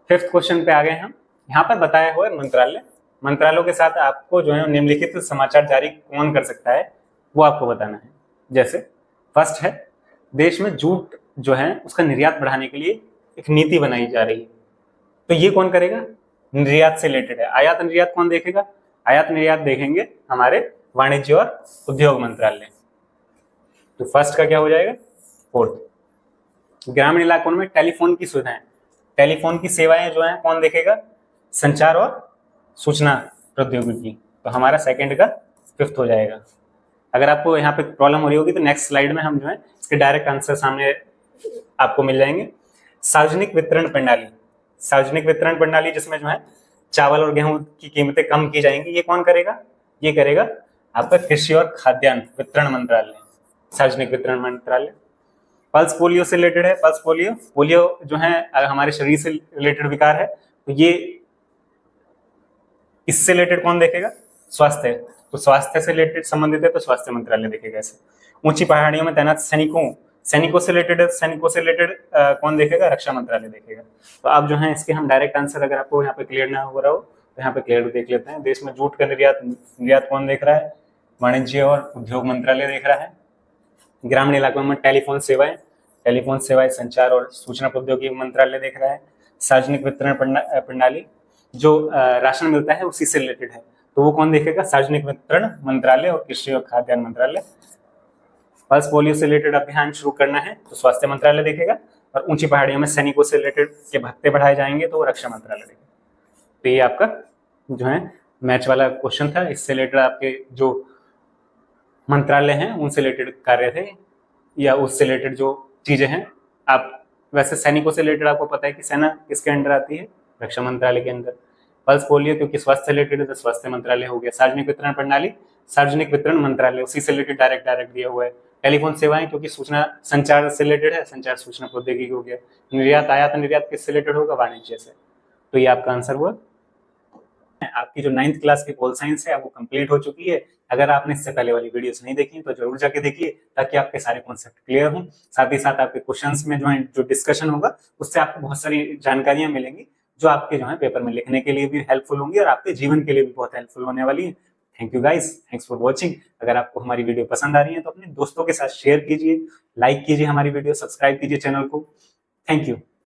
Fifth question पे आ गए हम। यहाँ पर बताया हुआ है मंत्रालय, मंत्रालयों के साथ आपको जो है निम्नलिखित समाचार जारी कौन कर सकता है वो आपको बताना है। जैसे फर्स्ट है, देश में जूट जो है उसका निर्यात बढ़ाने के लिए एक नीति बनाई जा रही है, तो ये कौन करेगा? निर्यात से रिलेटेड है। आयात निर्यात कौन देखेगा? आयात निर्यात देखेंगे हमारे वाणिज्य और उद्योग मंत्रालय। तो फर्स्ट का क्या हो जाएगा? फोर्थ। ग्रामीण इलाकों में टेलीफोन की सुविधाएं, टेलीफोन की सेवाएं जो है कौन देखेगा? संचार और सूचना प्रौद्योगिकी। तो हमारा सेकंड का फिफ्थ हो जाएगा। अगर आपको यहाँ पे प्रॉब्लम हो रही होगी तो नेक्स्ट स्लाइड में हम जो है इसके डायरेक्ट आंसर सामने आपको मिल जाएंगे। सार्वजनिक वितरण प्रणाली, सार्वजनिक वितरण प्रणाली जिसमें जो है चावल और गेहूं की कीमतें कम की जाएंगी, ये कौन करेगा? ये करेगा आपका कृषि और खाद्यान्न वितरण मंत्रालय, सार्वजनिक वितरण मंत्रालय। पल्स पोलियो से रिलेटेड है। पल्स पोलियो, पोलियो जो है हमारे शरीर से रिलेटेड विकार है, तो ये इससे रिलेटेड कौन देखेगा? स्वास्थ्य। तो स्वास्थ्य से रिलेटेड संबंधित है तो स्वास्थ्य मंत्रालय देखेगा इसे। ऊंची पहाड़ियों में तैनात सैनिकों, सैनिकों से रिलेटेड कौन देखेगा? रक्षा मंत्रालय देखेगा। तो अब जो है इसके हम डायरेक्ट आंसर, अगर आपको यहाँ पे क्लियर ना हो रहा हो तो यहाँ पे क्लियर देख लेते हैं। देश में जूट का निर्यात कौन देख रहा है? वाणिज्य और उद्योग मंत्रालय देख रहा है। ग्रामीण इलाकों में टेलीफोन सेवाएं संचार और सूचना प्रौद्योगिकी मंत्रालय देख रहा है। सार्वजनिक वितरण प्रणाली, जो राशन मिलता है उसी से रिलेटेड है, तो वो कौन देखेगा? सार्वजनिक वितरण मंत्रालय और कृषि और खाद्यान्न मंत्रालय। पल्स पोलियो से रिलेटेड अभियान शुरू करना है तो स्वास्थ्य मंत्रालय देखेगा, और ऊंची पहाड़ियों में सैनिकों से रिलेटेड के भत्ते बढ़ाए जाएंगे तो वो रक्षा मंत्रालय देखेगा। तो ये आपका जो है मैच वाला क्वेश्चन था। इससे रिलेटेड आपके जो मंत्रालय हैं उनसे रिलेटेड कार्य थे, या उससे रिलेटेड जो चीजें हैं। आप वैसे सैनिकों से रिलेटेड आपको पता है कि सेना किसके अंडर आती है? रक्षा मंत्रालय के अंदर। पल्स पोलियो क्योंकि स्वास्थ्य से रिलेटेड है तो स्वास्थ्य मंत्रालय हो गया। सार्वजनिक वितरण प्रणाली, सार्वजनिक वितरण मंत्रालय, उसी से रिलेटेड डायरेक्ट दिया हुआ है। टेलीफोन सेवाएं क्योंकि सूचना संचार से रिलेटेड है, संचार सूचना प्रौद्योगिकी हो गया। निर्यात आयात निर्यात किससे रिलेटेड होगा? वाणिज्य से। तो ये आपका आंसर हुआ। आपकी जो 9th क्लास की पोल साइंस है वो कंप्लीट हो चुकी है। अगर आपने इससे पहले वाली वीडियोस नहीं देखी तो जरूर जाके देखिए, ताकि आपके सारे कॉन्सेप्ट क्लियर हों। साथ ही साथ आपके क्वेश्चंस में जो डिस्कशन होगा उससे आपको बहुत सारी जानकारियां मिलेंगी, जो आपके जो है पेपर में लिखने के लिए भी हेल्पफुल होंगी और आपके जीवन के लिए भी बहुत हेल्पफुल होने वाली है। Thank you guys, thanks for watching. अगर आपको हमारी वीडियो पसंद आ रही है तो अपने दोस्तों के साथ शेयर कीजिए, लाइक कीजिए हमारी वीडियो, सब्सक्राइब कीजिए चैनल को। Thank you.